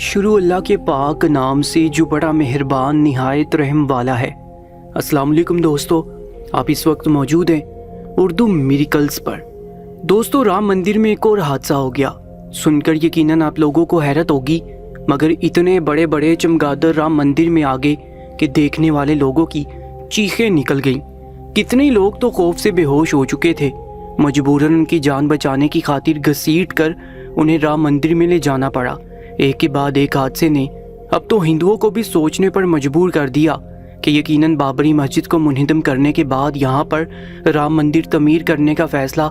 شروع اللہ کے پاک نام سے جو بڑا مہربان نہایت رحم والا ہے۔ السلام علیکم دوستو، آپ اس وقت موجود ہیں اردو میریکلز پر۔ دوستو، رام مندر میں ایک اور حادثہ ہو گیا۔ سن کر یقیناً آپ لوگوں کو حیرت ہوگی، مگر اتنے بڑے بڑے چمگادڑ رام مندر میں آ گئے کہ دیکھنے والے لوگوں کی چیخیں نکل گئیں۔ کتنے لوگ تو خوف سے بے ہوش ہو چکے تھے، مجبوراً ان کی جان بچانے کی خاطر گھسیٹ کر انہیں رام مندر میں لے جانا پڑا۔ ایک کے بعد ایک حادثے نے اب تو ہندوؤں کو بھی سوچنے پر مجبور کر دیا کہ یقیناً بابری مسجد کو منہدم کرنے کے بعد یہاں پر رام مندر تعمیر کرنے کا فیصلہ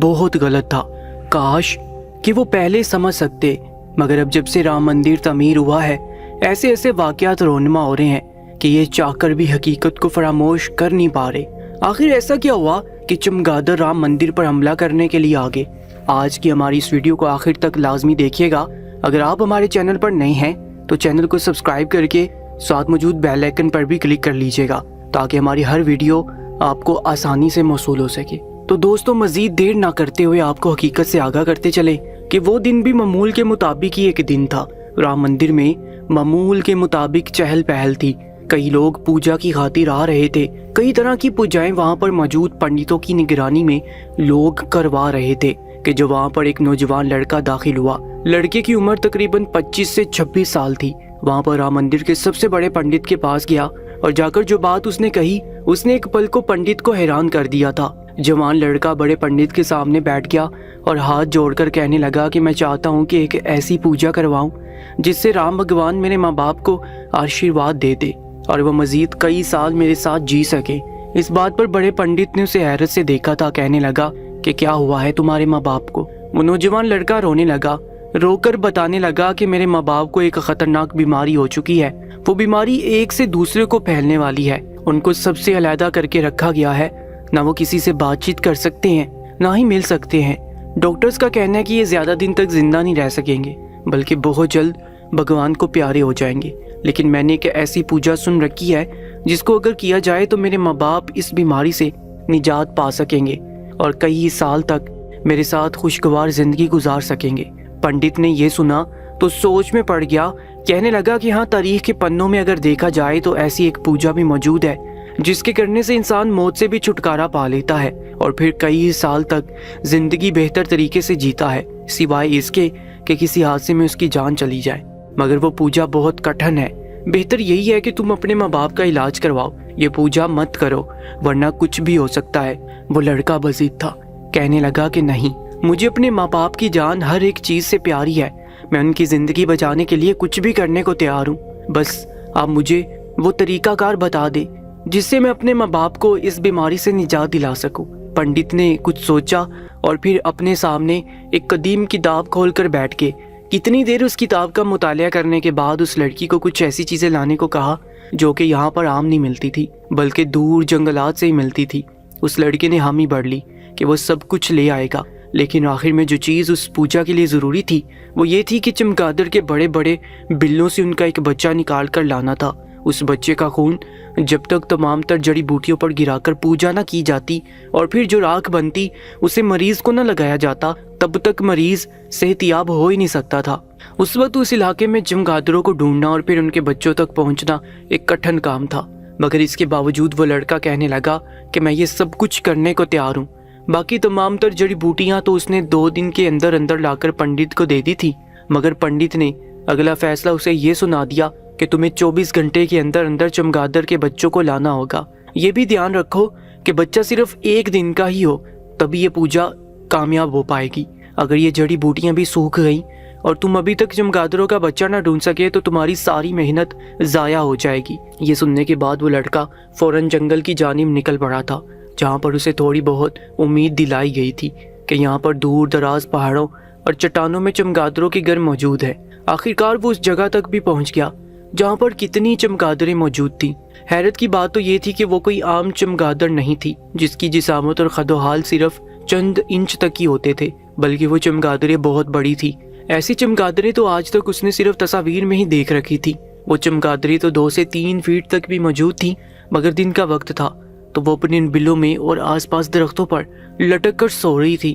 بہت غلط تھا۔ کاش کہ وہ پہلے سمجھ سکتے، مگر اب جب سے رام مندر تعمیر ہوا ہے، ایسے ایسے واقعات رونما ہو رہے ہیں کہ یہ چاہ کر بھی حقیقت کو فراموش کر نہیں پا رہے۔ آخر ایسا کیا ہوا کہ چمگادڑ رام مندر پر حملہ کرنے کے لیے آگے؟ آج کی ہماری اس ویڈیو کو آخر تک لازمی دیکھیے گا۔ اگر آپ ہمارے چینل پر نئے ہیں تو چینل کو سبسکرائب کر کے ساتھ موجود بیل آئیکن پر بھی کلک کر لیجیے گا تاکہ ہماری ہر ویڈیو آپ کو آسانی سے موصول ہو سکے۔ تو دوستو، مزید دیر نہ کرتے ہوئے آپ کو حقیقت سے آگاہ کرتے چلے کہ وہ دن بھی معمول کے مطابق ہی ایک دن تھا۔ رام مندر میں معمول کے مطابق چہل پہل تھی۔ کئی لوگ پوجا کی خاطر آ رہے تھے۔ کئی طرح کی پوجائیں وہاں پر موجود پنڈتوں کی نگرانی میں لوگ کروا رہے تھے کہ جو وہاں پر ایک نوجوان لڑکا داخل ہوا۔ لڑکے کی عمر تقریباً 25 سے 26 سال تھی۔ وہاں پر رام مندر کے سب سے بڑے پنڈت کے پاس گیا اور جا کر جو بات اس نے کہی، اس نے ایک پل کو پنڈت کو حیران کر دیا تھا۔ جوان لڑکا بڑے پنڈت کے سامنے بیٹھ گیا اور ہاتھ جوڑ کر کہنے لگا کہ میں چاہتا ہوں کہ ایک ایسی پوجا کرواؤں جس سے رام بھگوان میرے ماں باپ کو آشیرواد دے دے اور وہ مزید کئی سال میرے ساتھ جی سکے۔ اس بات پر بڑے پنڈت نے اسے حیرت سے دیکھا تھا۔ کہنے لگا کہ کیا ہوا ہے تمہارے ماں باپ کو؟ وہ نوجوان لڑکا رونے لگا، رو کر بتانے لگا کہ میرے ماں باپ کو ایک خطرناک بیماری ہو چکی ہے۔ وہ بیماری ایک سے دوسرے کو پھیلنے والی ہے۔ ان کو سب سے علیحدہ کر کے رکھا گیا ہے، نہ وہ کسی سے بات چیت کر سکتے ہیں، نہ ہی مل سکتے ہیں۔ ڈاکٹرز کا کہنا ہے کہ یہ زیادہ دن تک زندہ نہیں رہ سکیں گے، بلکہ بہت جلد بھگوان کو پیارے ہو جائیں گے۔ لیکن میں نے ایک ایسی پوجا سن رکھی ہے جس کو اگر کیا جائے تو میرے ماں باپ اس بیماری سے نجات پا سکیں گے اور کئی سال تک میرے ساتھ خوشگوار زندگی گزار سکیں گے۔ پنڈت نے یہ سنا تو سوچ میں پڑ گیا۔ کہنے لگا کہ ہاں، تاریخ کے پنوں میں اگر دیکھا جائے تو ایسی ایک پوجا بھی موجود ہے جس کے کرنے سے انسان موت سے بھی چھٹکارا پا لیتا ہے اور پھر کئی سال تک زندگی بہتر طریقے سے جیتا ہے، سوائے اس کے کہ کسی حادثے میں اس کی جان چلی جائے۔ مگر وہ پوجا بہت کٹھن ہے۔ بہتر یہی ہے کہ تم اپنے ماں باپ کا علاج کرواؤ، یہ پوجا مت کرو ورنہ کچھ بھی ہو سکتا ہے۔ وہ لڑکا بضد تھا، کہنے لگا کہ نہیں، مجھے اپنے ماں باپ کی جان ہر ایک چیز سے پیاری ہے، میں ان کی زندگی بچانے کے لیے کچھ بھی کرنے کو تیار ہوں۔ بس آپ مجھے وہ طریقہ کار بتا دے جس سے میں اپنے ماں باپ کو اس بیماری سے نجات دلا سکوں۔ پنڈت نے کچھ سوچا اور پھر اپنے سامنے ایک قدیم کتاب کھول کر بیٹھ کے کتنی دیر اس کتاب کا مطالعہ کرنے کے بعد اس لڑکی کو کچھ ایسی چیزیں لانے کو کہا جو کہ یہاں پر عام نہیں ملتی تھی، بلکہ دور جنگلات سے ہی ملتی تھی۔ اس لڑکے نے حامی بھر لی کہ وہ سب کچھ لے آئے گا، لیکن آخر میں جو چیز اس پوجا کے لیے ضروری تھی وہ یہ تھی کہ چمگادڑ کے بڑے بڑے بلوں سے ان کا ایک بچہ نکال کر لانا تھا۔ اس بچے کا خون جب تک تمام تر جڑی بوٹیوں پر گرا کر پوجا نہ کی جاتی اور پھر جو راکھ بنتی اسے مریض کو نہ لگایا جاتا، تب تک مریض صحت یاب ہو ہی نہیں سکتا تھا۔ اس وقت اس علاقے میں چمگادڑوں کو ڈھونڈنا اور پھر ان کے بچوں تک پہنچنا ایک کٹھن کام تھا، مگر اس کے باوجود وہ لڑکا کہنے لگا کہ میں یہ سب کچھ کرنے کو تیار ہوں۔ باقی تمام تر جڑی بوٹیاں تو اس نے 2 دن کے اندر اندر لا کر پنڈت کو دے دی تھی، مگر پنڈت نے اگلا فیصلہ اسے یہ سنا دیا کہ تمہیں 24 گھنٹے کے اندر اندر چمگادڑ کے بچوں کو لانا ہوگا۔ یہ بھی دھیان رکھو کہ بچہ صرف 1 دن کا ہی ہو، تبھی یہ پوجا کامیاب ہو پائے گی۔ اگر یہ جڑی بوٹیاں بھی سوکھ گئیں اور تم ابھی تک چمگادڑوں کا بچہ نہ ڈھونڈ سکے تو تمہاری ساری محنت ضائع ہو جائے گی۔ یہ سننے کے بعد وہ لڑکا فوراً جنگل کی جانب نکل پڑا تھا، جہاں پر اسے تھوڑی بہت امید دلائی گئی تھی کہ یہاں پر دور دراز پہاڑوں اور چٹانوں میں چمگادڑوں کے گھر موجود ہے۔ آخرکار وہ اس جگہ تک بھی پہنچ گیا جہاں پر کتنی چمگادڑیں موجود تھیں۔ حیرت کی بات تو یہ تھی کہ وہ کوئی عام چمگادڑ نہیں تھی جس کی جسامت اور قد و حال صرف چند انچ تک ہی ہوتے تھے، بلکہ وہ چمگادڑیں بہت بڑی تھی۔ ایسی چمگادڑیں تو آج تک اس نے صرف تصاویر میں ہی دیکھ رکھی تھی۔ وہ چمگادڑیں تو 2 سے 3 فیٹ تک بھی موجود تھیں، مگر دن کا وقت تھا تو وہ اپنے ان بلوں میں اور آس پاس درختوں پر لٹک کر سو رہی تھی۔